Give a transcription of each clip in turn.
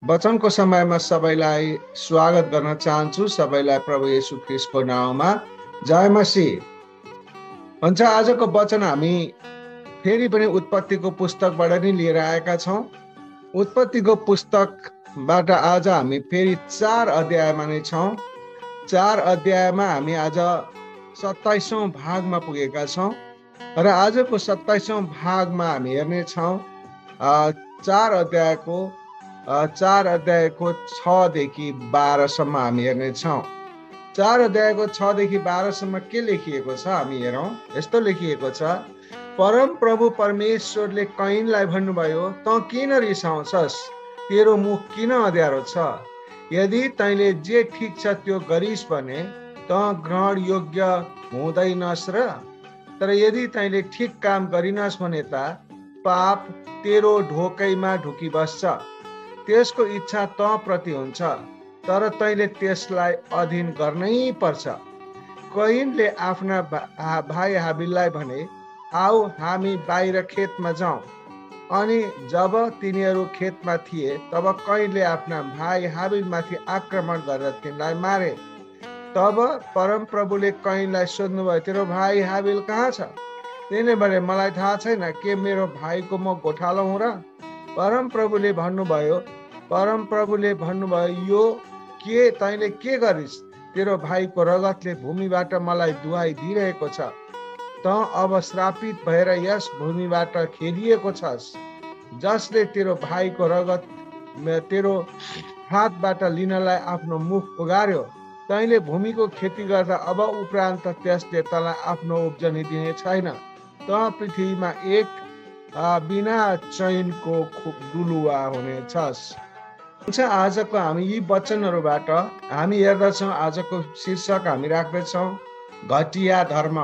वचनको समयमा सबैलाई स्वागत गर्न चाहन्छु। सबैलाई प्रभु येशू ख्रीष्टको नाममा जय मसीह। हुन्छ, आजको वचन हामी फेरि पनि उत्पत्तिको पुस्तकबाट नै लिएर आएका छौँ। उत्पत्तिको पुस्तकबाट आज हामी फेरि 4 अध्यायमा नै छौँ। 4 अध्यायमा हामी आज 27औं भागमा पुगेका छौँ र आजको 27औं भागमा हामी हेर्नेछौँ 4 अध्यायको 6 देखि 12 सम्म हामी हेर्नेछौँ। 4 अध्यायको 6 देखि 12 सम्म के लेखिएको छ हामी हेरौँ। यस्तो लेखिएको छ, परम प्रभु परमेश्वरले कैनलाई भन्नुभयो, तँ किन रिसाउँछस्? तेरो मुख किन अँध्यारो छ? यदि तैँले जे ठिक छ त्यो गरिस् भने तँ ग्रहण योग्य हुँदैनस् र। तर यदि तैँले ठिक काम गरिनस् भने त पाप तेरो ढोकैमा ढुकिबस्छ। त्यसको इच्छा तँ प्रति हुन्छ, तर तैँले त्यसलाई अधीन गर्नै पर्छ। कैनले आफ्ना भाइ हाबिललाई भने, आऊ हामी बाहिर खेतमा जाउँ। अनि जब तिनीहरू खेतमा थिए तब कैनले आफ्ना भाइ हाबिलमाथि आक्रमण गरेर तिनलाई मारे। तब परमप्रभुले कैनलाई सोध्नुभयो, तेरो भाइ हाबिल कहाँ छ? तिनले भने, मलाई थाहा छैन, के मेरो भाइको म गोठालो हुँ र? परमप्रभुले भन्नुभयो, यो के तैँले के गरिस्? तेरो भाइको रगतले भूमिबाट मलाई दुहाई दिइरहेको छ। तँ अब श्रापित भएर यस भूमिबाट खेदिएको छस्, जसले तेरो भाइको रगत तेरो हातबाट लिनलाई आफ्नो मुख उगार्यो। तैँले भूमिको खेती गर्दा अब उपरान्त त्यसले तँलाई आफ्नो उब्जनी दिने छैन। तँ पृथ्वीमा एक बिना चैनको डुलुवा हुनेछस्। आजको हामी यी वचनहरूबाट हामी हेर्दछौँ। आजको शीर्षक हामी राख्दछौँ घटिया धर्म।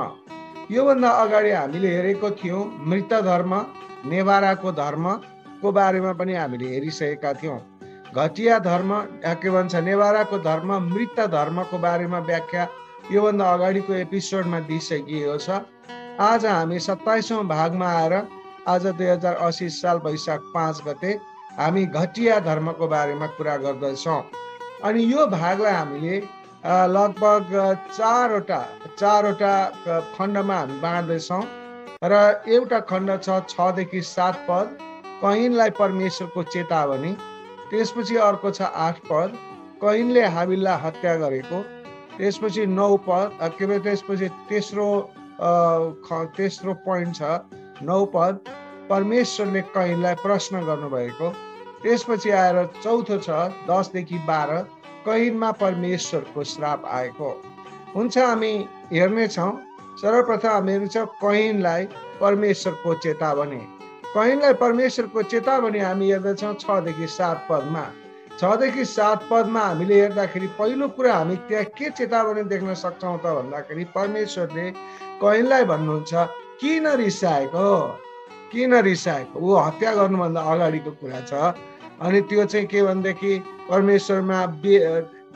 योभन्दा अगाडि हामीले हेरेको थियौँ मृत धर्म, नेवाराको धर्मको बारेमा पनि हामीले हेरिसकेका थियौँ। घटिया धर्म के भन्छ, नेवाराको धर्म, मृत धर्मको बारेमा व्याख्या योभन्दा अगाडिको एपिसोडमा दिइसकिएको छ। आज हामी 27औं भागमा आएर आज 2080 साल वैशाख 5 गते हामी घटिया धर्मको बारेमा कुरा गर्दछौँ। अनि यो भागलाई हामीले लगभग चारवटा खण्डमा हामी बाँड्दैछौँ र एउटा खण्ड छ 6 देखि 7 पद, कैनलाई परमेश्वरको चेतावनी। त्यसपछि अर्को छ 8 पद, कैनले हाबिललाई हत्या गरेको। त्यसपछि 9 पद, त्यसपछि तेस्रो पोइन्ट छ 9 पद, परमेश्वरले कैनलाई प्रश्न गर्नुभएको। त्यसपछि आएर चौथो छ 10 देखि 12, कैनमा परमेश्वरको श्राप आएको। हुन्छ, हामी हेर्नेछौँ। सर्वप्रथम हामी हेर्नेछौँ कैनलाई परमेश्वरको चेतावनी। कैनलाई परमेश्वरको चेतावनी हामी हेर्दछौँ 6 देखि 7 पदमा। 6 देखि 7 पदमा हामीले हेर्दाखेरि पहिलो कुरा हामी त्यहाँ के चेतावनी देख्न सक्छौँ त भन्दाखेरि परमेश्वरले कैनलाई भन्नुहुन्छ, किन रिसाएको? ऊ हत्या गर्नुभन्दा अगाडिको कुरा छ। अनि त्यो चाहिँ के भनेदेखि परमेश्वरमा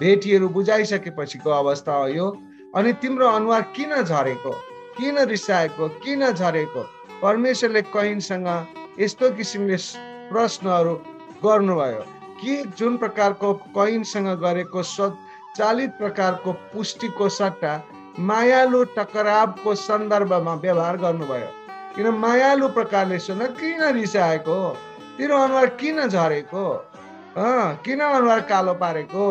भेटीहरू बुझाइसकेपछिको अवस्था हो यो। अनि तिम्रो अनुहार किन झरेको? किन रिसाएको? किन झरेको? परमेश्वरले कैनसँग यस्तो किसिमले प्रश्नहरू गर्नुभयो कि जुन प्रकारको कैनसँग गरेको स्वचालित प्रकारको पुष्टिको सट्टा मायालु टकरावको सन्दर्भमा व्यवहार गर्नुभयो। किन मायालु प्रकारले सोध्न, किन रिसाएको? तिम्रो अनुहार किन झरेको? किन अनुहार कालो पारेको?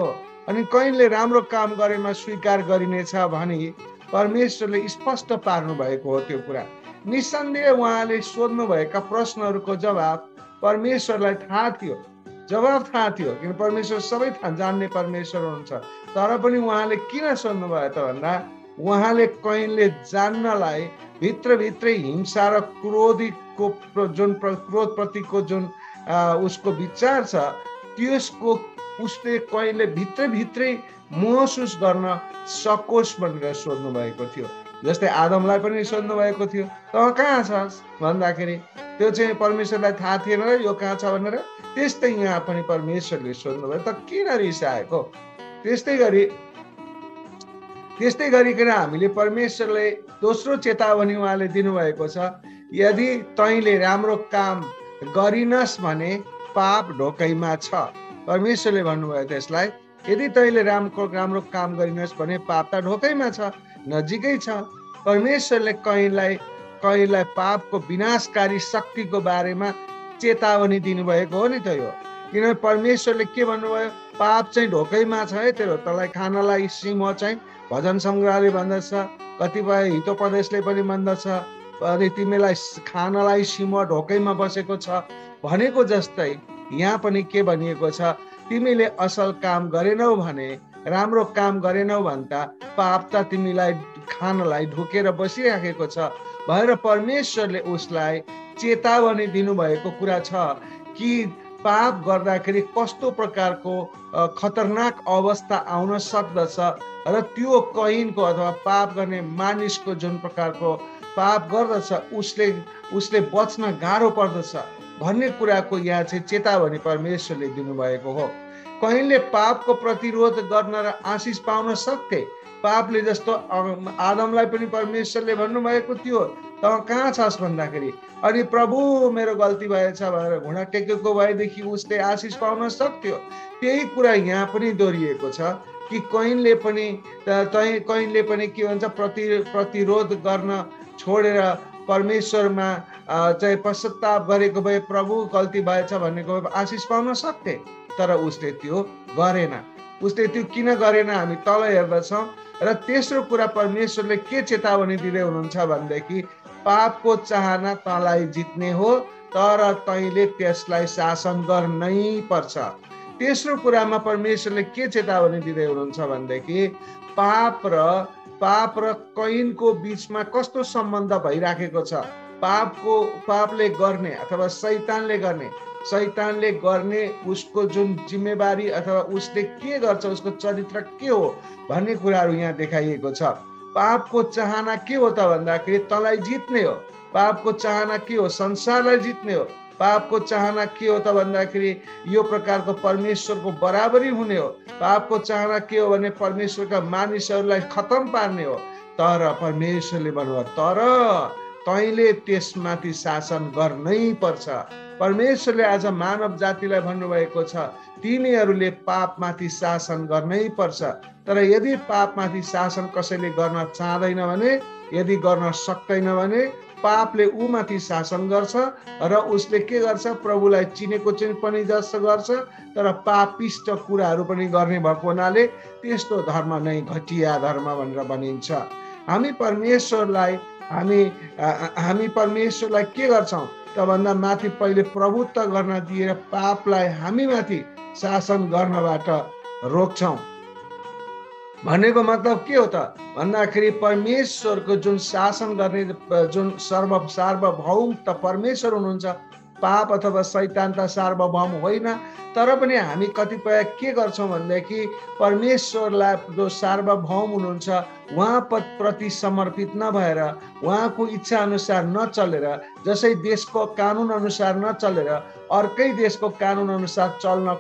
अनि कैनले राम्रो काम गरेमा स्वीकार गरिनेछ भनी परमेश्वरले स्पष्ट पार्नु भएको हो। त्यो कुरा निस्सन्देह उहाँले सोध्नुभएका प्रश्नहरूको जवाब परमेश्वरलाई थाहा थियो। किन परमेश्वर सबै जान्ने परमेश्वर हुनुहुन्छ। तर पनि उहाँले किन सोध्नुभयो त भन्दा उहाँले कैनले जान्नलाई भित्रभित्रै हिंसा र क्रोधको जुन क्रोधप्रतिको जुन उसको विचार छ, त्यसको उसले कैनले भित्रभित्रै महसुस गर्न सकोस् भनेर सोध्नु भएको थियो। जस्तै आदमलाई पनि सोध्नु भएको थियो, तँ कहाँ छस् भन्दाखेरि त्यो चाहिँ परमेश्वरलाई थाहा थिएन र यो कहाँ छ भनेर। त्यस्तै यहाँ पनि परमेश्वरले सोध्नुभयो, त किन रिसाएको? त्यस्तै गरिकन हामीले परमेश्वरले दोस्रो चेतावनी उहाँले दिनुभएको छ, यदि तैँले राम्रो काम गरिनस् भने पाप ढोकैमा छ। परमेश्वरले भन्नुभयो त्यसलाई, यदि तैँले राम्रो काम गरिनस् भने पाप त ढोकैमा छ, नजिकै छ। परमेश्वरले कहीँलाई पापको विनाशकारी शक्तिको बारेमा चेतावनी दिनुभएको हो नि त यो। किनभने परमेश्वरले के भन्नुभयो, पाप चाहिँ ढोकैमा छ है तेरो, तँलाई खानलाई सिंह चाहिँ भजन सङ्ग्रहले भन्दछ, कतिपय हितोपदेशले पनि भन्दछ, अनि तिमीलाई खानलाई सिंह ढोकैमा बसेको छ भनेको जस्तै यहाँ पनि के भनिएको छ, तिमीले असल काम गरेनौ भने, राम्रो काम गरेनौ भन्दा पाप त तिमीलाई खानलाई ढोकेर बसिराखेको छ भनेर परमेश्वरले उसलाई चेतावनी दिनुभएको कुरा छ कि पाप गर्दाखेरि कस्तो प्रकारको खतरनाक अवस्था आउन सक्दछ र त्यो कहीनको अथवा पाप गर्ने मानिसको जुन प्रकारको पाप गर्दछ उसले बच्न गाह्रो पर्दछ भन्ने कुराको यहाँ चाहिँ चेतावनी परमेश्वरले दिनुभएको हो। कहीँले पापको प्रतिरोध गर्न र आशिष पाउन सक्थे। पापले जस्तो आदमलाई पनि परमेश्वरले भन्नुभएको थियो, त कहाँ छस् भन्दाखेरि, अनि प्रभु मेरो गल्ती भएछ भनेर घुँडा टेकेको भएदेखि उसले आशिष पाउन सक्थ्यो। त्यही कुरा यहाँ पनि दोहोरिएको छ कि कहीँले पनि के भन्छ, प्रतिरोध गर्न छोडेर परमेश्वरमा चाहिँ पश्चाताप गरेको भए, प्रभु गल्ती भएछ भनेको भए आशिष पाउन सक्थे, तर उसले त्यो गरेन। उसले त्यो किन गरेन हामी तल हेर्दछौँ। र तेस्रो कुरा परमेश्वरले के चेतावनी दिँदै हुनुहुन्छ भनेदेखि, पापको चाहना तँलाई जित्ने हो, तर तैँले त्यसलाई शासन गर्नै पर्छ। तेस्रो कुरामा परमेश्वरले के चेतावनी दिँदै हुनुहुन्छ भनेदेखि, पाप र कैनको बीचमा कस्तो सम्बन्ध भइराखेको छ। पापले गर्ने अथवा शैतानले गर्ने उसको जुन जिम्मेवारी अथवा उसले के गर्छ, उसको चरित्र के हो भन्ने कुराहरू यहाँ देखाइएको छ। पापको चाहना के हो त भन्दाखेरि तँलाई जित्ने हो। पापको चाहना के हो? संसारलाई जित्ने हो। पापको चाहना के हो त भन्दाखेरि यो प्रकारको परमेश्वरको बराबरी हुने हो। पापको चाहना के हो भने परमेश्वरका मानिसहरूलाई खतम पार्ने हो। तर परमेश्वरले भन्नुभयो, तर तैँले त्यसमाथि शासन गर्नै पर्छ। परमेश्वरले आज मानव जातिलाई भन्नुभएको छ, तिमीहरूले पापमाथि शासन गर्नै पर्छ। तर यदि पापमाथि शासन कसैले गर्न चाहँदैन भने, यदि गर्न सक्दैन भने पापले ऊमाथि शासन गर्छ र उसले के गर्छ, प्रभुलाई चिनेको चाहिँ पनि जस्तो गर्छ, तर पापिष्ट कुराहरू पनि गर्ने भएको हुनाले त्यस्तो धर्म नै घटिया धर्म भनेर भनिन्छ। हामी परमेश्वरलाई के गर्छौँ त भन्दा माथि पहिले प्रभुत्व गर्न दिएर पापलाई हामी माथि शासन गर्नबाट रोक्छौँ। भनेको मतलब के हो त भन्दाखेरि परमेश्वरको जुन शासन गर्ने जुन सार्वभौम त परमेश्वर हुनुहुन्छ। पाप अथवा शैतान त सार्वभौम होइन, तर पनि हामी कतिपय के गर्छौँ भनेदेखि परमेश्वरलाई जो सार्वभौम हुनुहुन्छ उहाँ प्रति समर्पित नभएर, उहाँको इच्छा अनुसार नचलेर, जसै देशको कानुन अनुसार नचलेर अर्कै देशको कानुन अनुसार चल्न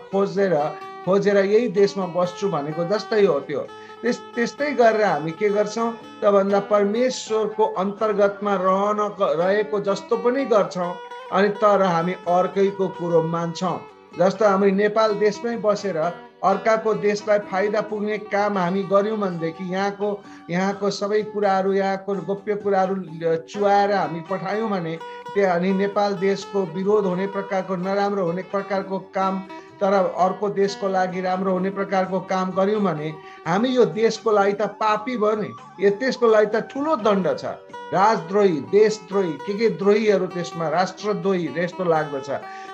खोजेर यही देशमा बस्छु भनेको जस्तै हो। त्यो त्यस्तै गरेर हामी के गर्छौँ त भन्दा परमेश्वरको अन्तर्गतमा रहेको जस्तो पनि गर्छौँ, अनि तर हामी अर्कैको कुरो मान्छौँ। जस्तो हामी नेपाल देशमै बसेर अर्काको देशलाई फाइदा पुग्ने काम हामी गऱ्यौँ भनेदेखि यहाँको सबै कुराहरू, यहाँको गोप्य कुराहरू चुहाएर हामी पठायौँ भने अनि नेपाल देशको विरोध हुने प्रकारको, नराम्रो हुने प्रकारको काम, तर अर्को देशको लागि राम्रो हुने प्रकारको काम गऱ्यौँ भने हामी यो देशको लागि त पापी भयो नि। त्यसको लागि त ठुलो दण्ड छ। राजद्रोही, देशद्रोही, के द्रोहीहरू त्यसमा, राष्ट्रद्रोही यस्तो लाग्दछ।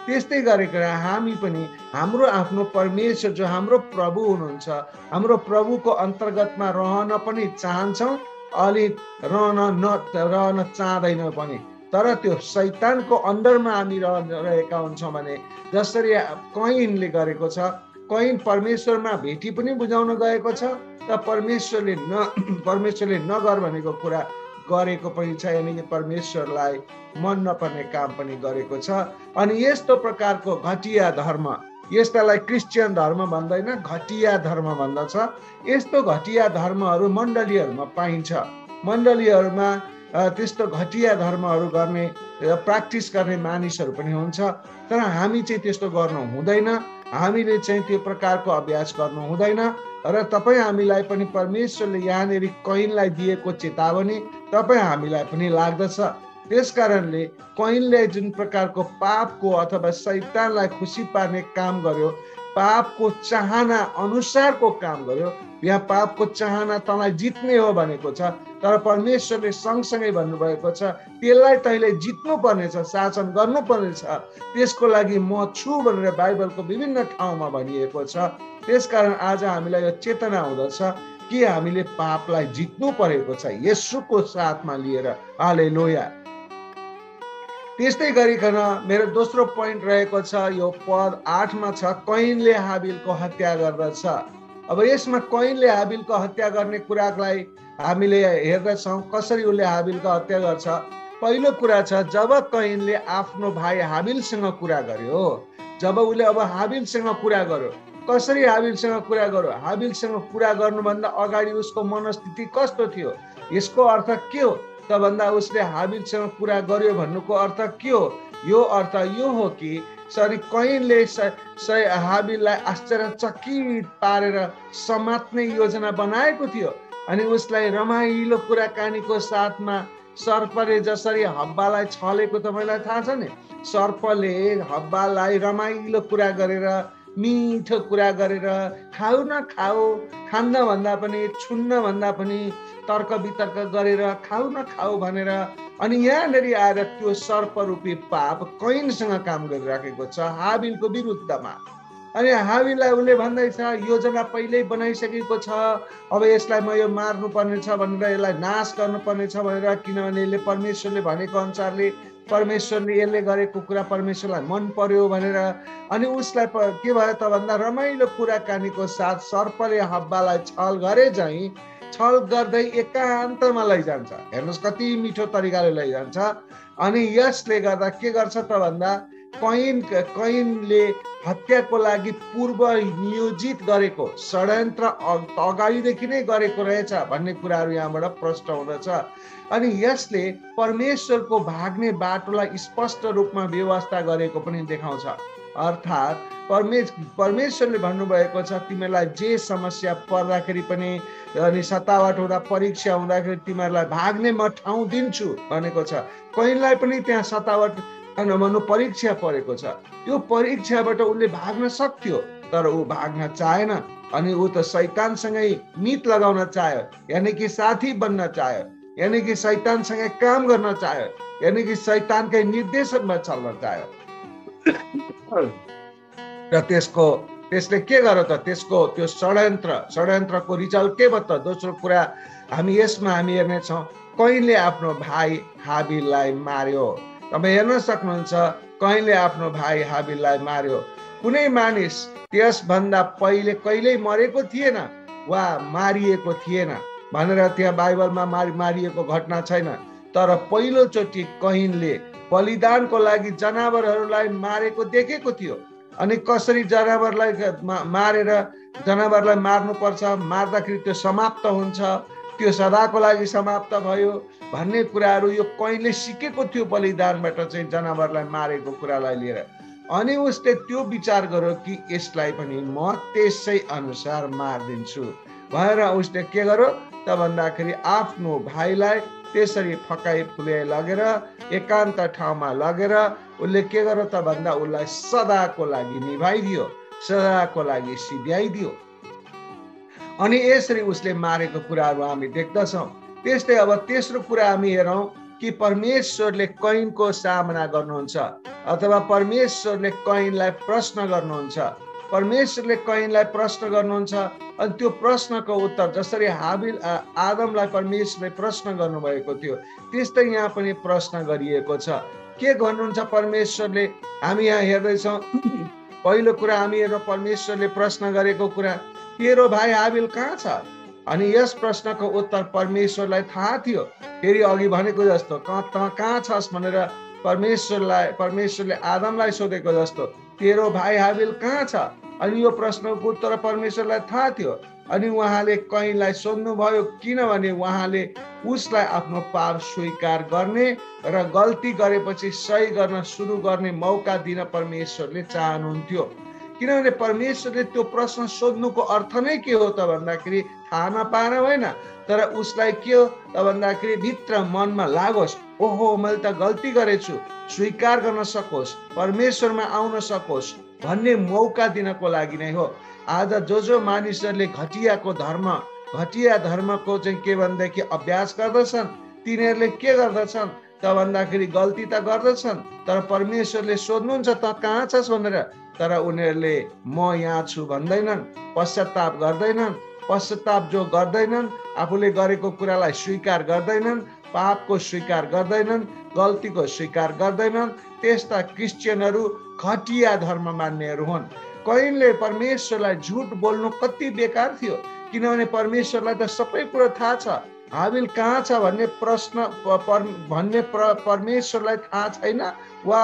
त्यस्तै गरेर हामी पनि हाम्रो आफ्नो परमेश्वर जो हाम्रो प्रभु हुनुहुन्छ, हाम्रो प्रभुको अन्तर्गतमा रहन पनि चाहन्छौँ, अलि रहन चाहँदैनौँ पनि। तर त्यो शैतानको अन्डरमा हामी रहेका हुन्छौँ भने, जसरी कैनले गरेको छ, कैन परमेश्वरमा भेटी पनि बुझाउन गएको छ, त परमेश्वरले नगर भनेको कुरा गरेको पनि छ, यानि कि परमेश्वरलाई मन नपर्ने काम पनि गरेको छ। अनि यस्तो प्रकारको घटिया धर्म, यस्तालाई क्रिस्चियन धर्म भन्दैन, घटिया धर्म भन्दछ। यस्तो घटिया धर्महरू मण्डलीहरूमा पाइन्छ। मण्डलीहरूमा त्यस्तो घटिया धर्महरू गर्ने, प्र्याक्टिस गर्ने मानिसहरू पनि हुन्छ, तर हामी चाहिँ त्यस्तो गर्नु हुँदैन। हामीले चाहिँ त्यो प्रकारको अभ्यास गर्नु हुँदैन र तपाईँ हामीलाई पनि परमेश्वरले यहाँनिर कैनलाई दिएको चेतावनी तपाईँ हामीलाई पनि लाग्दछ। त्यस कारणले कैनले जुन प्रकारको पापको अथवा शैतानलाई खुसी पार्ने काम गर्यो, पापको चाहना अनुसारको काम गर्यो, यहाँ पापको चाहना तँलाई जित्ने हो भनेको छ, तर परमेश्वरले सँगसँगै भन्नुभएको छ त्यसलाई तैँले जित्नु पर्नेछ, शासन गर्नुपर्नेछ, त्यसको लागि म छु भनेर बाइबलको विभिन्न ठाउँमा भनिएको छ। त्यसकारण आज हामीलाई यो चेतना हुँदछ कि हामीले पापलाई जित्नु परेको छ येशूको साथमा लिएर। हालेलुया। त्यस्तै गरिकन मेरो दोस्रो पोइन्ट रहेको छ, यो पद 8 मा छ, कैनले हाबिलको हत्या गर्दछ। अब यसमा कैनले हाबिलको हत्या गर्ने कुरालाई हामीले हेर्दछौँ, कसरी उसले हाबिलको हत्या गर्छ। पहिलो कुरा छ, जब कैनले आफ्नो भाइ हाबिलसँग कुरा गर्यो, जब उसले अब हाबिलसँग कुरा गर्यो, कसरी हाबिलसँग कुरा गर्यो, हाबिलसँग कुरा गर्नुभन्दा अगाडि उसको मनस्थिति कस्तो थियो, यसको अर्थ के हो त भन्दा उसले हाबिलसँग कुरा गर्यो भन्नुको अर्थ के हो? यो अर्थ यो हो कि कैनले हाबिललाई आश्चर्यचकित पारेर समात्ने योजना बनाएको थियो अनि उसलाई रमाइलो कुराकानीको साथमा सर्पले जसरी हब्बालाई छलेको तपाईँलाई थाहा छ नि, सर्पले हब्बालाई रमाइलो कुरा गरेर, मिठो कुरा गरेर, खाऊ न खाऊ, खान्न भन्दा पनि, छुन्न भन्दा पनि तर्क वितर्क गरेर खाऊ न खाऊ भनेर, अनि यहाँनिर आएर त्यो सर्परूपी पाप कैनसँग काम गरिराखेको छ हाबिलको विरुद्धमा। अनि हाबिललाई उसले भन्दैछ योजना पहिल्यै बनाइसकेको छ, अब यसलाई म यो मार्नुपर्ने छ भनेर, यसलाई नाश गर्नुपर्ने छ भनेर, किनभने यसले परमेश्वरले भनेको अनुसारले, परमेश्वरले यसले गरेको कुरा परमेश्वरलाई मन पर्यो भनेर। अनि उसलाई के भयो त भन्दा रमाइलो कुराकानीको साथ सर्पले हब्बालाई छल गरे चाहिँ छल गर्दै एकान्तमा लैजान्छ। हेर्नुहोस् कति मिठो तरिकाले लैजान्छ। अनि यसले गर्दा के गर्छ त भन्दा कैनले हत्याको लागि पूर्व नियोजित गरेको षड्यन्त्र अगाडिदेखि नै गरेको रहेछ भन्ने कुराहरू यहाँबाट प्रष्ट हुँदछ। अनि यसले परमेश्वरको भाग्ने बाटोलाई स्पष्ट रूपमा व्यवस्था गरेको पनि देखाउँछ। अर्थात् परमेश्वरले भन्नुभएको छ तिमीहरूलाई जे समस्या पर्दाखेरि पनि, अनि सतावट हुँदा, परीक्षा हुँदाखेरि तिमीहरूलाई भाग्ने म ठाउँ दिन्छु भनेको छ। कैनलाई पनि त्यहाँ सतावट भन्नु परीक्षा परेको छ। त्यो परीक्षाबाट उसले भाग्न सक्थ्यो, तर ऊ भाग्न चाहेन। अनि ऊ त शैतानसँगै मित लगाउन चाह्यो, यानि कि साथी बन्न चाह्यो, यानि कि शैतानसँगै काम गर्न चाह्यो, यानि कि शैतानकै निर्देशनमा चल्न चाह्यो। र त्यसले के गर्यो त, त्यसको त्यो षड्यन्त्रको रिजल्ट के भयो त? दोस्रो कुरा हामी हेर्नेछौँ, कैनले आफ्नो भाइ हाबिललाई मार्यो। तपाईँ हेर्न सक्नुहुन्छ, कैनले आफ्नो भाइ हाबिललाई मार्यो। कुनै मानिस त्यसभन्दा पहिले कहिल्यै मरेको थिएन वा मारिएको थिएन भनेर त्यहाँ बाइबलमा मारिएको घटना छैन। तर पहिलोचोटि कैनले बलिदानको लागि जनावरहरूलाई मारेको देखेको थियो। अनि कसरी जनावरलाई मारेर जनावरलाई मार्नुपर्छ, मार्दाखेरि त्यो समाप्त हुन्छ, त्यो सदाको लागि समाप्त भयो भन्ने कुराहरू यो कैनले सिकेको थियो बलिदानबाट चाहिँ जनावरलाई मारेको कुरालाई लिएर। अनि उसले त्यो विचार गर्यो कि यसलाई पनि म त्यसै अनुसार मारिदिन्छु भनेर उसले के गर्यो त भन्दाखेरि आफ्नो भाइलाई त्यसरी फकाइ फुल्याइ लगेर एकान्त ठाउँमा लगेर उसले के गर्यो त भन्दा उसलाई सदाको लागि निभाइदियो, सदाको लागि सिध्याइदियो। अनि यसरी उसले मारेको कुराहरू हामी देख्दछौँ। त्यस्तै अब तेस्रो कुरा हामी हेरौँ कि परमेश्वरले कैनको सामना गर्नुहुन्छ अथवा परमेश्वरले कैनलाई प्रश्न गर्नुहुन्छ। परमेश्वरले कैनलाई प्रश्न गर्नुहुन्छ अनि त्यो प्रश्नको उत्तर जसरी आदमलाई परमेश्वरले प्रश्न गर्नुभएको थियो त्यस्तै यहाँ पनि प्रश्न गरिएको छ। के गर्नुहुन्छ परमेश्वरले? हामी यहाँ हेर्दैछौँ, पहिलो कुरा हामी हेर्छौँ परमेश्वरले प्रश्न गरेको कुरा, तेरो भाइ हाबिल कहाँ छ? अनि यस प्रश्नको उत्तर परमेश्वरलाई थाहा थियो। फेरि अघि भनेको जस्तो तँ कहाँ छस् भनेर परमेश्वरले आदमलाई सोधेको जस्तो तेरो भाइ हाबिल कहाँ छ? अनि यो प्रश्नको उत्तर परमेश्वरलाई थाहा थियो। अनि उहाँले कैनलाई सोध्नुभयो, किनभने उहाँले उसलाई आफ्नो पाप स्वीकार गर्ने र गल्ती गरेपछि सही गर्न सुरु गर्ने मौका दिन परमेश्वरले चाहनुहुन्थ्यो। किनभने परमेश्वरले त्यो प्रश्न सोध्नुको अर्थ नै के हो त भन्दाखेरि थाहा नपाएर होइन, तर उसलाई के हो त भन्दाखेरि भित्र मनमा लागोस्, ओहो मैले त गल्ती गरेछु, स्वीकार गर्न सकोस्, परमेश्वरमा आउन सकोस् भन्ने मौका दिनको लागि नै हो। आज जो मानिसहरूले घटिया धर्मको चाहिँ के भन्दाखेरि अभ्यास गर्दछन्, तिनीहरूले के गर्दछन् त भन्दाखेरि गल्ती त गर्दछन्, तर परमेश्वरले सोध्नुहुन्छ त कहाँ छस् भनेर, तर उनीहरूले म यहाँ छु भन्दैनन्, पश्चाताप गर्दैनन्। पश्चाताप जो गर्दैनन्, आफूले गरेको कुरालाई स्वीकार गर्दैनन्, पापको स्वीकार गर्दैनन्, गल्तीको स्वीकार गर्दैनन्, त्यस्ता क्रिस्चियनहरू घटिया धर्म मान्नेहरू हुन्। कयनले परमेश्वरलाई झुट बोल्नु कति बेकार थियो, किनभने परमेश्वरलाई त सबै कुरो थाहा छ। हाबिल कहाँ छ भन्ने प्रश्न परमेश्वरलाई थाहा छैन, वा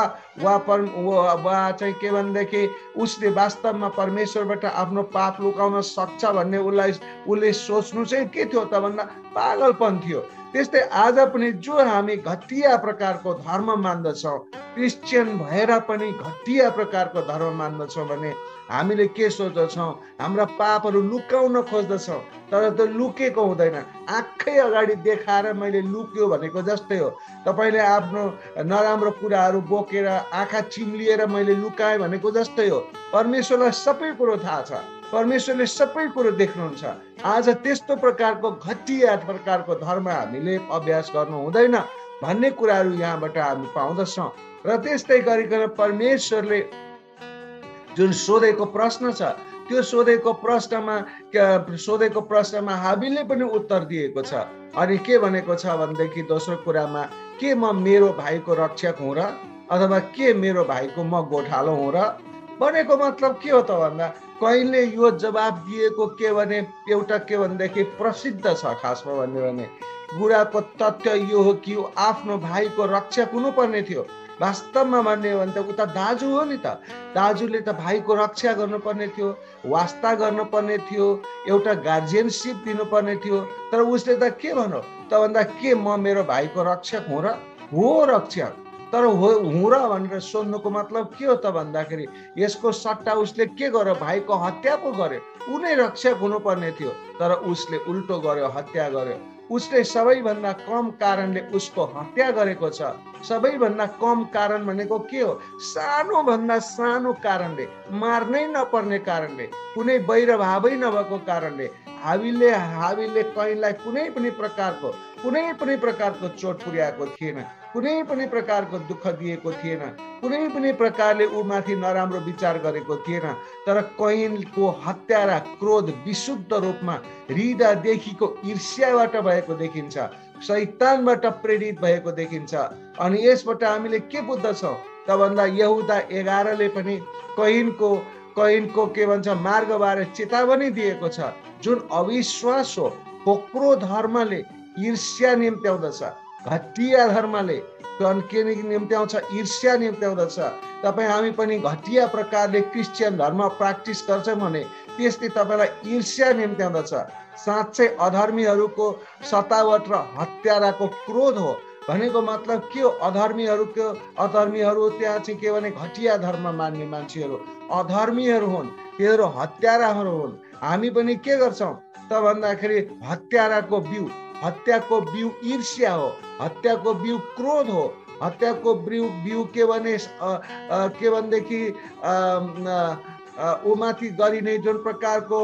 चाहिँ के भनेदेखि उसले वास्तवमा परमेश्वरबाट आफ्नो पाप लुकाउन सक्छ भन्ने उसले सोच्नु चाहिँ के थियो त भन्दा पागलपन थियो। त्यस्तै आज पनि जो हामी घटिया प्रकारको धर्म मान्दछौँ, क्रिस्चियन भएर पनि घटिया प्रकारको धर्म मान्दछौँ भने हामीले के सोच्दछौँ, हाम्रा पापहरू लुकाउन खोज्दछौँ, तर त्यो लुकेको हुँदैन। आँखै अगाडि देखाएर मैले लुक्यो भनेको जस्तै हो। तपाईँले आफ्नो नराम्रो कुराहरू बोकेर आँखा चिम्लिएर मैले लुकाएँ भनेको जस्तै हो। परमेश्वरलाई सबै कुरो थाहा छ, परमेश्वरले सबै कुरो देख्नुहुन्छ। आज त्यस्तो प्रकारको घटिया प्रकारको धर्म हामीले अभ्यास गर्नु हुँदैन भन्ने कुराहरू यहाँबाट हामी पाउँदछौँ। र त्यस्तै गरिकन परमेश्वरले जुन सोधेको प्रश्न छ, त्यो सोधेको प्रश्नमा हाबिलले पनि उत्तर दिएको छ। अनि के भनेको छ भनेदेखि दोस्रो कुरामा, के म मेरो भाइको रक्षक हुँ र, अथवा के मेरो भाइको म गोठालो हुँ र भनेको मतलब के हो त भन्दा, कहिले यो जवाब दिएको के भने एउटा के भनेदेखि प्रसिद्ध छ। खासमा भन्यो भने कुराको तथ्य यो हो कि आफ्नो भाइको रक्षक हुनुपर्ने थियो। वास्तवमा भन्यो भने त उता दाजु हो नि त, दाजुले त भाइको रक्षा गर्नुपर्ने थियो, वास्ता गर्नुपर्ने थियो, एउटा गार्जियनसिप दिनुपर्ने थियो। तर उसले त के भन्यो त भन्दा, के म मेरो भाइको रक्षक हुँ र? हो रक्षक, तर हुँ र भनेर सोध्नुको मतलब के हो त भन्दाखेरि यसको सट्टा उसले के गर्यो, भाइको हत्या पो गर्यो। उनी रक्षक हुनुपर्ने थियो, तर उसले उल्टो गर्यो, हत्या गर्यो। उसले सबैभन्दा कम कारणले उसको हत्या गरेको छ। सबैभन्दा कम कारण भनेको के हो, सानो भन्दा सानो कारणले, मार्नै नपर्ने कारणले, कुनै वैरभावै नभएको कारणले हाबिलले कयनलाई कुनै पनि प्रकारको चोट पुर्याएको थिएन, कुनै पनि प्रकारको दुःख दिएको थिएन, कुनै पनि प्रकारले उमाथि नराम्रो विचार गरेको थिएन। तर कयनको हत्या र क्रोध विशुद्ध रूपमा हृदयदेखिको ईर्ष्याबाट भएको देखिन्छ, शैतानबाट प्रेरित भएको देखिन्छ। अनि यसबाट हामीले के बुझ्दछौँ त भन्दा, यहुदा 11ले पनि कयनको के भन्छ मार्गबारे चेतावनी दिएको छ। जुन अविश्वास हो, खोक्रो धर्मले ईर्ष्या निम्त्याउँदछ, घटिया धर्मले के निम्त्याउँछ, ईर्ष्या निम्त्याउँदछ। हामी पनि घटिया प्रकारले क्रिस्चियन धर्म प्र्याक्टिस गर्छौँ भने त्यसले तपाईँलाई ईर्ष्या निम्त्याउँदछ। साँच्चै अधर्मीहरूको सतावट र हत्याराको क्रोध हो भनेको मतलब के हो, अधर्मीहरू त्यहाँ चाहिँ के भने घटिया धर्म मान्ने मान्छेहरू अधर्मीहरू हुन्, तिनीहरू हत्याराहरू हुन्। हामी पनि के गर्छौँ त भन्दाखेरि हत्याको बिउ ईर्ष्या हो, हत्याको बिउ क्रोध हो, हत्याको बिउ के भनेदेखि उमाथि गरिने जुन प्रकारको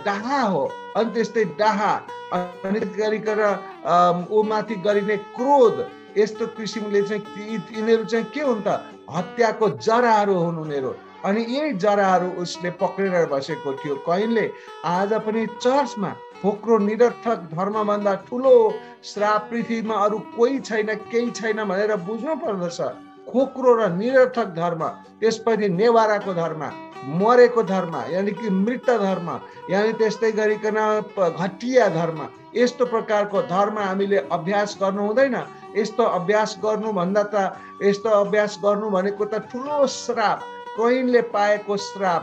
डाहा हो, अनि त्यस्तै डाहा अनि गरिकन उमाथि गरिने क्रोध, यस्तो किसिमले चाहिँ यिनीहरू चाहिँ के हुन् त, हत्याको जराहरू हुन् उनीहरू। अनि यही जराहरू उसले पक्रेर बसेको थियो कयनले। आज पनि चर्चमा खोक्रो निरर्थक धर्मभन्दा ठुलो श्राप पृथ्वीमा अरू कोही छैन, केही छैन भनेर बुझ्नु पर्दछ। खोक्रो र निरर्थक धर्म, त्यसपछि नेवाराको धर्म, मरेको धर्म यानि कि मृत धर्म, यानि त्यस्तै गरिकन घटिया धर्म, यस्तो प्रकारको धर्म हामीले अभ्यास गर्नु हुँदैन। यस्तो अभ्यास गर्नु भनेको त ठुलो श्राप, कयनले पाएको श्राप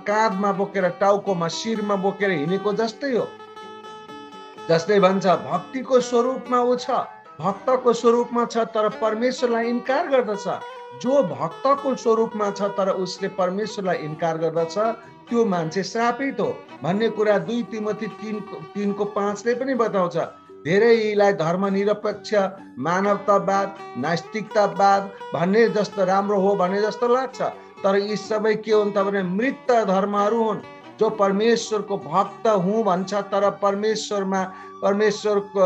काँधमा बोकेर, टाउकोमा, शिरमा बोकेर हिँडेको जस्तै हो। जस्तै भन्छ भक्तिको स्वरूपमा ऊ छ, भक्तको स्वरूपमा छ, तर परमेश्वरलाई इन्कार गर्दछ। जो भक्तको स्वरूपमा छ तर उसले परमेश्वरलाई इन्कार गर्दछ त्यो मान्छे श्रापित हो भन्ने कुरा 2 तिमोथी 3:5ले पनि बताउँछ। धेरैलाई धर्मनिरपेक्ष मानवतावाद नास्तिकतावाद भन्ने जस्तो राम्रो हो भने जस्तो लाग्छ, तर यी सबै के हुन् त भने मृत धर्महरू हुन्। जो परमेश्वरको भक्त हुँ भन्छ तर परमेश्वरको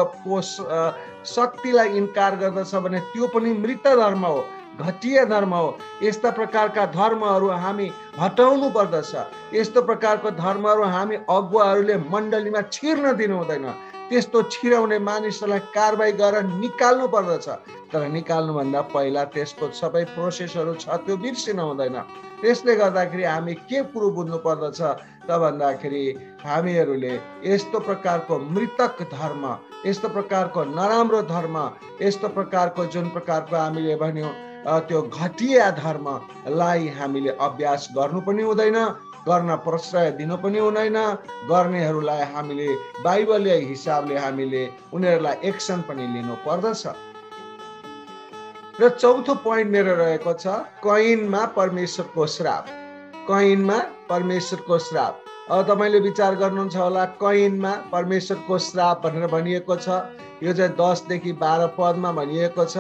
शक्तिलाई इन्कार गर्दछ भने त्यो पनि मृत धर्म हो, घटिया धर्म हो। यस्ता प्रकारका धर्महरू हामी हटाउनु पर्दछ। यस्तो प्रकारको धर्महरू हामी अगुवाहरूले मण्डलीमा छिर्न दिनु हुँदैन। त्यस्तो छिराउने मानिसहरूलाई कारबाही गरेर निकाल्नु पर्दछ। तर निकाल्नुभन्दा पहिला त्यसको सबै प्रोसेसहरू छ, त्यो बिर्सिनु हुँदैन। त्यसले गर्दाखेरि हामी के कुरो बुझ्नु पर्दछ त भन्दाखेरि हामीहरूले यस्तो प्रकारको मृतक धर्म, यस्तो प्रकारको नराम्रो धर्म, यस्तो प्रकारको जुन प्रकारको हामीले भन्यौँ त्यो घटिया धर्मलाई हामीले अभ्यास गर्नु पनि हुँदैन, गर्न प्रश्रय दिनु पनि हुँदैन। गर्नेहरूलाई हामीले बाइबलीय हिसाबले हामीले उनीहरूलाई एक्सन पनि लिनु पर्दछ। र चौथो पोइन्ट मेरो रहेको छ कैनमा परमेश्वरको श्राप। कैनमा परमेश्वरको श्राप। अब तपाईँले विचार गर्नुहुन्छ होला कैनमा परमेश्वरको श्राप भनेर भनिएको छ। यो चाहिँ 10 देखि 12 पदमा भनिएको छ।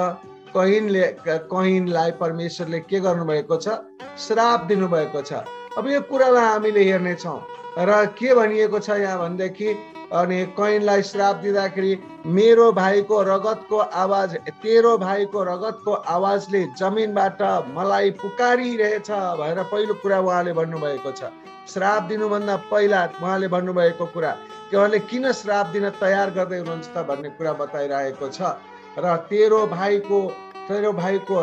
कैनलाई परमेश्वरले के गर्नुभएको छ? श्राप दिनुभएको छ। अब यो कुरालाई हामीले हेर्नेछौँ र के भनिएको छ यहाँ भनेदेखि अनि कैनलाई श्राप दिँदाखेरि मेरो भाइको रगतको आवाज, तेरो भाइको रगतको आवाजले जमिनबाट मलाई पुकारिरहेछ भनेर पहिलो कुरा उहाँले भन्नुभएको छ। श्राप दिनुभन्दा पहिला उहाँले भन्नुभएको कुरा के उहाँले किन श्राप दिन तयार गर्दै हुनुहुन्छ त भन्ने कुरा बताइरहेको छ। र तेरो भाइको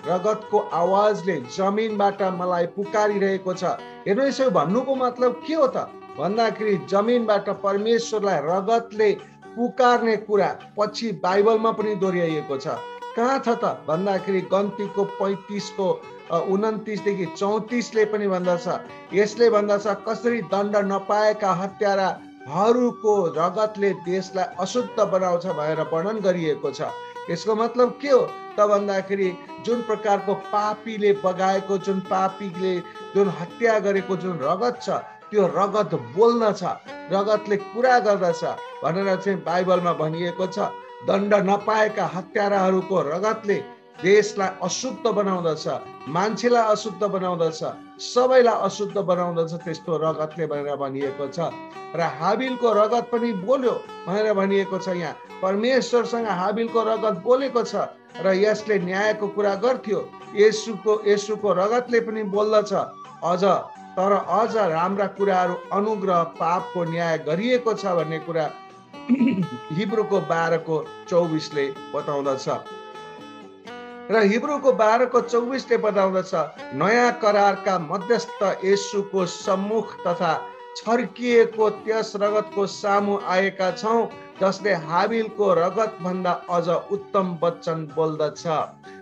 रगतको आवाजले जमिनबाट मलाई पुकारिरहेको छ। हेर्नुहोस् यो भन्नुको मतलब के हो त भन्दाखेरि जमिनबाट परमेश्वरलाई रगतले पुकार्ने कुरा पछि बाइबलमा पनि दोहोऱ्याइएको छ। कहाँ छ त भन्दाखेरि गन्तीको 35:29 देखि 34ले पनि भन्दछ, यसले भन्दछ कसरी दण्ड नपाएका हत्याराहरूको रगतले देशलाई अशुद्ध बनाउँछ भनेर वर्णन गरिएको छ। यसको मतलब के हो त भन्दाखेरि जुन प्रकारको पापीले बगाएको, जुन पापीले जुन हत्या गरेको जुन रगत छ त्यो रगत बोल्दछ, रगतले कुरा गर्दछ भनेर चाहिँ बाइबलमा भनिएको छ। दण्ड नपाएका हत्याराहरूको रगतले देशलाई अशुद्ध बनाउँदछ, मान्छेलाई अशुद्ध बनाउँदछ, सबैलाई अशुद्ध बनाउँदछ त्यस्तो रगतले भनेर भनिएको छ। र हाबिलको रगत पनि बोल्यो भनेर भनिएको छ। यहाँ परमेश्वरसँग हाबिलको रगत बोलेको छ र यसले न्यायको कुरा गर्थ्यो। येशूको रगतले पनि बोल्दछ तर अझ राम्रा कुराहरू अनुग्रह पापको न्याय गरिएको छ भन्ने कुरा हिब्रूको 12:24ले बताउँदछ। र हिब्रूको 12:24ले बताउँदछ नयाँ करारका मध्यस्थ येशूको सम्मुख तथा छर्किएको त्यस रगतको सामु आएका छौँ जसले हाबिलको रगत भन्दा अझ उत्तम वचन बोल्दछ।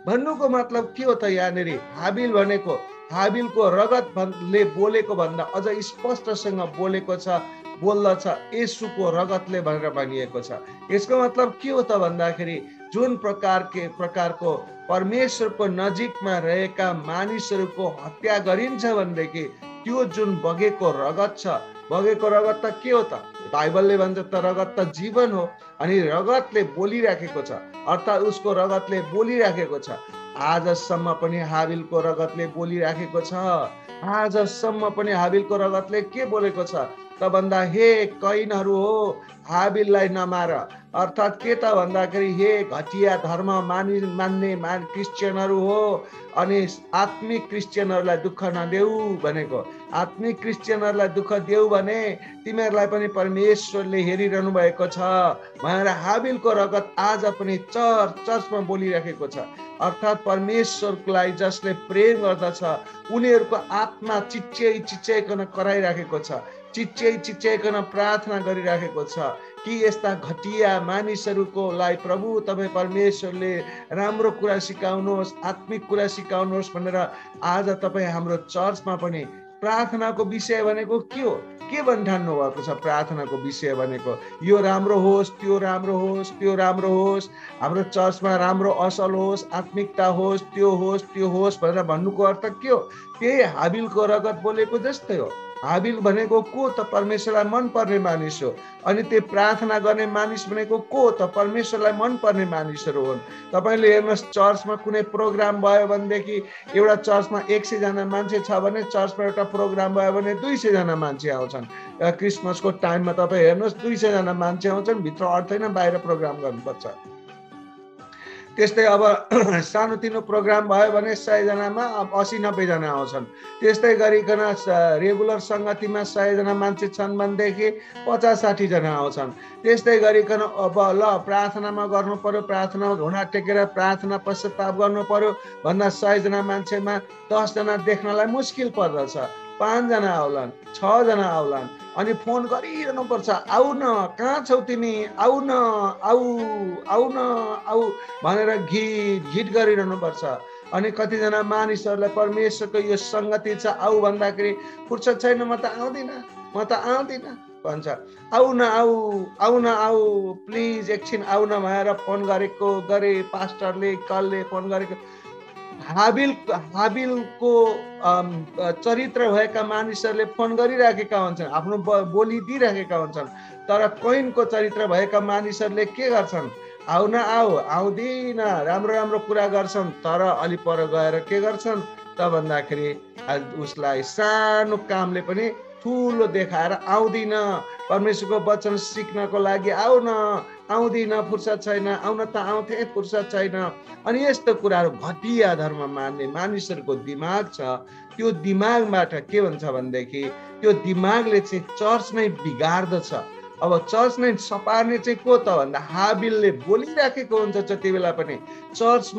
भन्नुको मतलब के हो त यहाँनिर हाबिल भनेको हाबिलको रगतले बोलेको भन्दा अझ स्पष्टसँग बोल्दछ येशूको रगतले भनेर भनिएको छ। यसको मतलब के हो त भन्दाखेरि जुन प्रकारको परमेश्वरको नजिकमा रहेका मानिसहरूको हत्या गरिन्छ भनेदेखि त्यो जुन बगेको रगत छ, बगेको रगत त के हो त बाइबलले भन्छ त रगत त जीवन हो। अनि रगतले बोलिराखेको छ, अर्थात् उसको रगतले बोलिराखेको छ। आजसम्म पनि हाबिलको रगतले बोलिराखेको छ। आजसम्म पनि हाबिलको रगतले के बोलेको छ त भन्दा हे कैनहरू हो हाबिललाई नमार। अर्थात् के त भन्दाखेरि हे घटिया धर्म मान्ने क्रिस्चियनहरू हो अनि आत्मिक क्रिस्चियनहरूलाई दुःख नदेऊ भनेको। आत्मिक क्रिस्चियनहरूलाई दुःख देऊ भने तिमीहरूलाई पनि परमेश्वरले हेरिरहनु भएको छ भनेर हाबिलको रगत आज पनि चर्चमा बोलिराखेको छ। अर्थात् परमेश्वरलाई जसले प्रेम गर्दछ उनीहरूको आत्मा चिच्याइकन कराइराखेको छ, चिच्याइकन प्रार्थना गरिराखेको छ कि यस्ता घटिया मानिसहरूको लागि प्रभु तपाईँ परमेश्वरले राम्रो कुरा सिकाउनुहोस्, आत्मिक कुरा सिकाउनुहोस् भनेर आज तपाईँ हाम्रो चर्चमा पनि प्रार्थनाको विषय भनेको के हो के भन्ठान्नु भएको छ प्रार्थनाको विषय भनेको? यो राम्रो होस्, त्यो राम्रो होस्, त्यो राम्रो होस्, हाम्रो चर्चमा राम्रो असल होस्, आत्मिकता होस्, त्यो होस् भनेर भन्नुको अर्थ के हो? त्यही हाबिलको रगत बोलेको जस्तै हो। हाबिल भनेको को त परमेश्वरलाई मनपर्ने मानिस हो, अनि त्यो प्रार्थना गर्ने मानिस भनेको को त परमेश्वरलाई मनपर्ने मानिसहरू हुन्। तपाईँले हेर्नुहोस्, चर्चमा कुनै प्रोग्राम भयो भनेदेखि एउटा चर्चमा 100 जना मान्छे छ भने चर्चमा एउटा प्रोग्राम भयो भने 200 जना मान्छे आउँछन्। क्रिसमसको टाइममा तपाईँ हेर्नुहोस् 200 जना मान्छे आउँछन्, भित्र अर्थैन बाहिर प्रोग्राम गर्नुपर्छ। त्यस्तै अब सानोतिनो प्रोग्राम भयो भने 100 जनामा 80-90 जना आउँछन्। त्यस्तै गरिकन रेगुलर सङ्गतिमा 100 जना मान्छे छन् भनेदेखि 50-60 जना आउँछन्। त्यस्तै गरिकन अब ल प्रार्थनामा गर्नु पर्यो, प्रार्थनामा घुँडा टेकेर प्रार्थना पश्चाताप गर्नु पर्यो भन्दा 100 जना मान्छेमा 10 जना देख्नलाई मुस्किल पर्दछ। 5 जना आउलान्, 6 जना आउलान्, अनि फोन गरिरहनु पर्छ, आऊ न, कहाँ छौ तिमी, आऊ न, आऊ न, आऊ भनेर घिट गरिरहनु पर्छ। अनि कतिजना मानिसहरूलाई परमेश्वरको यो सङ्गति छ, आऊ भन्दाखेरि फुर्सद छैन, म त आउँदिन भन्छ। आऊ न, आऊ न, आऊ प्लिज एकछिन आऊ न भनेर फोन गरे पास्टरले, कलले फोन गरेको। हाबिलको चरित्र भएका मानिसहरूले फोन गरिराखेका हुन्छन्, आफ्नो बोली दिइराखेका हुन्छन्। तर कैनको चरित्र भएका मानिसहरूले के गर्छन्? आऊ न, आउँदिन, राम्रो कुरा गर्छन्, तर अलि पर गएर के गर्छन् त भन्दाखेरि उसलाई सानो कामले पनि ठुलो देखाएर आउँदिन, परमेश्वरको वचन सिक्नको लागि आऊ न, आउँदिन, फुर्सद छैन, आउन त आउँथे, फुर्सद छैन। अनि यस्तो कुराहरू घटिया धर्म मान्ने मानिसहरूको दिमाग छ। त्यो दिमागबाट के भन्छ भनेदेखि त्यो दिमागले चाहिँ चर्च नै बिगार्दछ। अब चर्च नै सपार्ने चाहिँ को त भन्दा हाबिलले बोलिराखेको हुन्छ। जति बेला पनि चर्च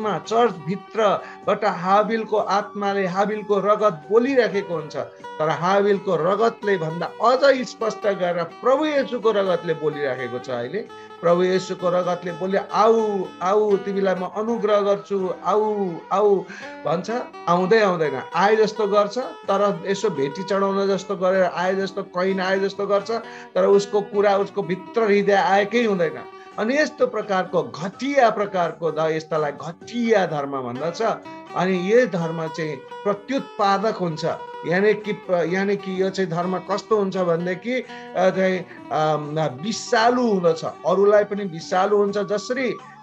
भित्रबाट हाबिलको आत्माले हाबिलको रगत बोलिराखेको हुन्छ। तर हाबिलको रगतले भन्दा अझ स्पष्ट गरेर प्रभु येशूको रगतले बोलिराखेको छ। अहिले प्रभु येशूको रगतले बोले आऊ तिमीलाई म अनुग्रह गर्छु, आऊ भन्छ, आउँदैन, आए जस्तो गर्छ, तर यसो भेटी चढाउन जस्तो गरेर आए जस्तो, कैन आए जस्तो गर्छ, तर उसको कुरा उसको भित्र हृदय आएकै हुँदैन। अनि यस्तो प्रकारको घटिया प्रकारको यस्तालाई घटिया धर्म भन्दछ। अनि यो धर्म चाहिँ प्रत्युत्पादक हुन्छ। यानी कि यो चाहिँ धर्म कस्तो हुन्छ भनेदेखि विषालु हुँदछ, अरूलाई पनि विषालु हुन्छ।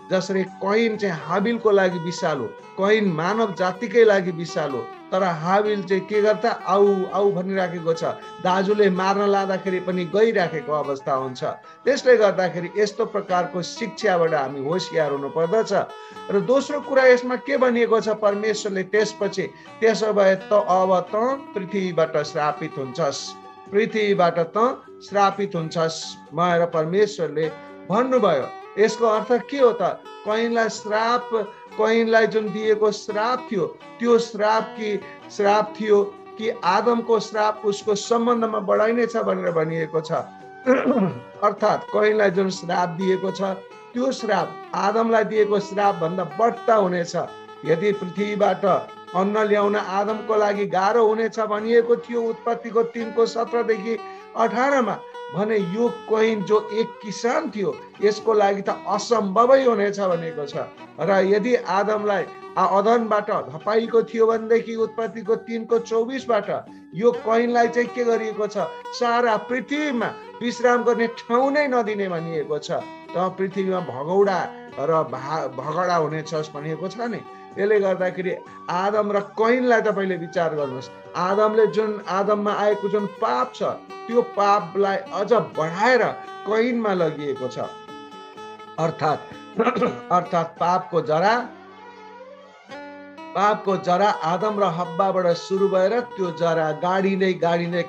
जसरी कैन चाहिँ हाबिलको लागि विषालु, कैन मानव जातिकै लागि विषालु, तर हाबिल चाहिँ के गर्छ? आऊ भनिराखेको छ। दाजुले मार्न लाँदाखेरि पनि गइराखेको अवस्था हुन्छ। त्यसले गर्दाखेरि यस्तो प्रकारको शिक्षाबाट हामी होसियार हुनु पर्दछ। र दोस्रो कुरा यसमा के भनिएको छ परमेश्वरले त्यसपछि, त्यसो भए त अब त पृथ्वीबाट श्रापित हुन्छस्, पृथ्वीबाट त श्रापित हुन्छस् भनेर परमेश्वरले भन्नुभयो। यसको अर्थ के हो त? कैनलाई जुन दिएको श्राप थियो, त्यो श्राप थियो कि आदमको श्राप उसको सम्बन्धमा बढाइनेछ भनेर भनिएको छ। अर्थात् कैनलाई जुन श्राप दिएको छ त्यो श्राप आदमलाई दिएको श्राप भन्दा बढ्ता हुनेछ। यदि पृथ्वीबाट अन्न ल्याउन आदमको लागि गाह्रो हुनेछ भनिएको थियो उत्पत्तिको 3:17 - 18 भने यो कैन जो एक किसान थियो यसको लागि त असम्भवै हुनेछ भनेको छ। र यदि आदमलाई अदनबाट धपाइएको थियो भनेदेखि उत्पत्तिको 3:24 यो कैनलाई चाहिँ के गरिएको छ? सारा पृथ्वीमा विश्राम गर्ने ठाउँ नै नदिने भनिएको छ। त पृथ्वीमा भगडा हुनेछस् भनिएको छ नि। यसले गर्दाखेरि आदम र कैनलाई तपाईँले विचार गर्नुहोस्। आदममा आएको जुन पाप छ त्यो पापलाई अझ बढाएर कैनमा लगिएको छ। अर्थात् पापको जरा आदम र हब्बाबाट सुरु भएर त्यो जरा गाडिँदै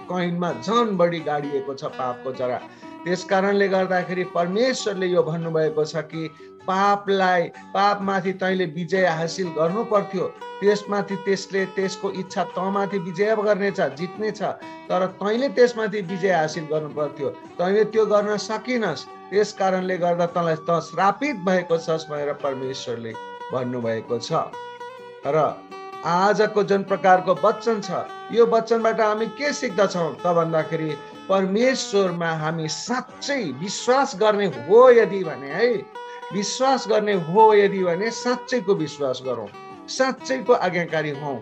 कैनमा झन बढी गाडिएको छ पापको जरा। त्यस कारणले गर्दाखेरि परमेश्वरले यो भन्नुभएको छ कि पापमाथि तैँले विजय हासिल गर्नु पर्थ्यो। त्यसमाथि त्यसको इच्छा तँमाथि विजय गर्नेछ, जित्नेछ, तर तैँले त्यसमाथि विजय हासिल गर्नु पर्थ्यो। तैँले त्यो गर्न सकिनस्। त्यस कारणले गर्दा तँलाई त श्रापित भएको छस् भनेर परमेश्वरले भन्नुभएको छ। र आजको जुन प्रकारको वचन छ यो वचनबाट हामी के सिक्दछौँ त भन्दाखेरि परमेश्वरमा हामी साँच्चै विश्वास गर्ने हो यदि भने है, विश्वास गर्ने हो यदि भने साँच्चैको विश्वास गरौँ, साँच्चैको आज्ञाकारी हौँ,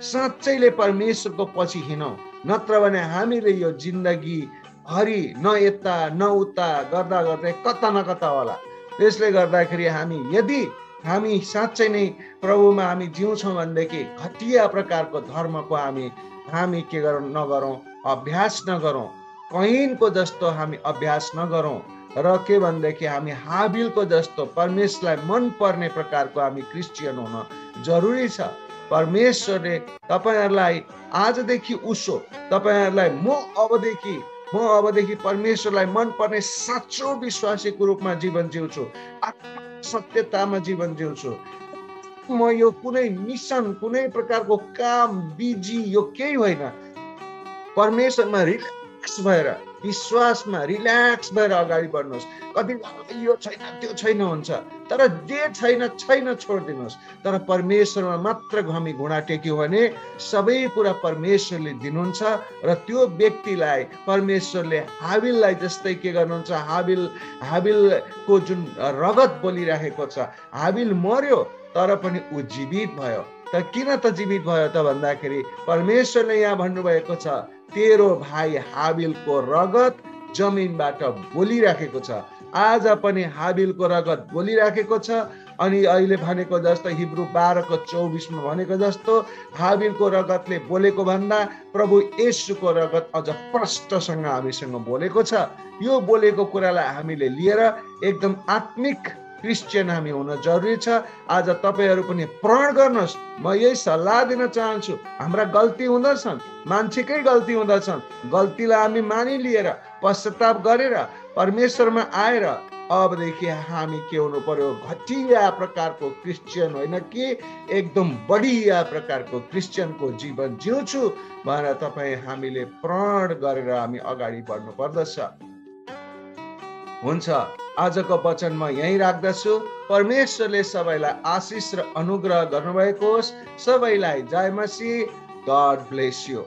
साँच्चैले परमेश्वरको पछि हिँडौँ। नत्र भने हामीले यो जिन्दगी भरि न यता न उता गर्दा गर्दै कता न कता होला। त्यसले गर्दाखेरि हामी साँच्चै नै प्रभुमा हामी जिउँछौँ भनेदेखि घटिया प्रकारको धर्मको हामी के नगरौँ, अभ्यास नगरौँ, कैनको जस्तो हामी अभ्यास नगरौँ र के भनेदेखि हामी हाबिलको जस्तो परमेश्वरलाई मन पर्ने प्रकारको हामी क्रिस्चियन हुन जरुरी छ। परमेश्वरले तपाईहरुलाई आजदेखि उसो तपाईहरुलाई म अबदेखि परमेश्वरलाई मन पर्ने साँचो विश्वासीको रूपमा जीवन जिउँछु, सत्यतामा जीवन जिउँछु। म यो कुनै मिसन, कुनै प्रकारको काम बिजी यो केही होइन, परमेश्वरमा रिल्याक्स भएर, विश्वासमा रिल्याक्स भएर अगाडि बढ्नुहोस्। कति यो छैन त्यो छैन हुन्छ, तर जे छैन छोडिदिनुहोस्। तर परमेश्वरमा मात्र हामी घुँडा टेक्यौँ भने सबै कुरा परमेश्वरले दिनुहुन्छ र त्यो व्यक्तिलाई परमेश्वरले हाबिललाई जस्तै के गर्नुहुन्छ, हाबिलको जुन रगत बोलिरहेको छ, हाबिल मर्यो तर पनि ऊ जीवित भयो। त किन त जीवित भयो त भन्दाखेरि परमेश्वरले यहाँ भन्नुभएको छ तेरो भाइ हाबिलको रगत जमिनबाट बोलिराखेको छ। आज पनि हाबिलको रगत बोलिराखेको छ। अनि अहिले भनेको जस्तो हिब्रू 12:24 भनेको जस्तो हाबिलको रगतले बोलेको भन्दा प्रभु येशूको रगत अझ प्रष्टसँग हामीसँग बोलेको छ। यो बोलेको कुरालाई हामीले लिएर एकदम आत्मिक क्रिस्चियन हामी हुन जरुरी छ। आज तपाईहरु पनि प्रण गर्नुहोस्। म यही सल्लाह दिन चाहन्छु। हाम्रा गल्ती हुँदछन्, मान्छेकै गल्ती हुँदछन्, गल्तीलाई हामी मानिलिएर पश्चाताप गरेर परमेश्वरमा आएर अबदेखि हामी के हुनु पर्यो, घटिया प्रकारको क्रिस्चियन होइन कि एकदम बढिया प्रकारको क्रिस्चियनको जीवन जिउँछु भनेर हामीले प्रण गरेर हामी अगाडि बढ्नु पर्दछ। हुन्छ, आजको वचन म यही राख्दछु। परमेश्वरले सबैलाई आशिष र अनुग्रह गर्नुभएको होस्। सबैलाई जय मसीह। God bless you.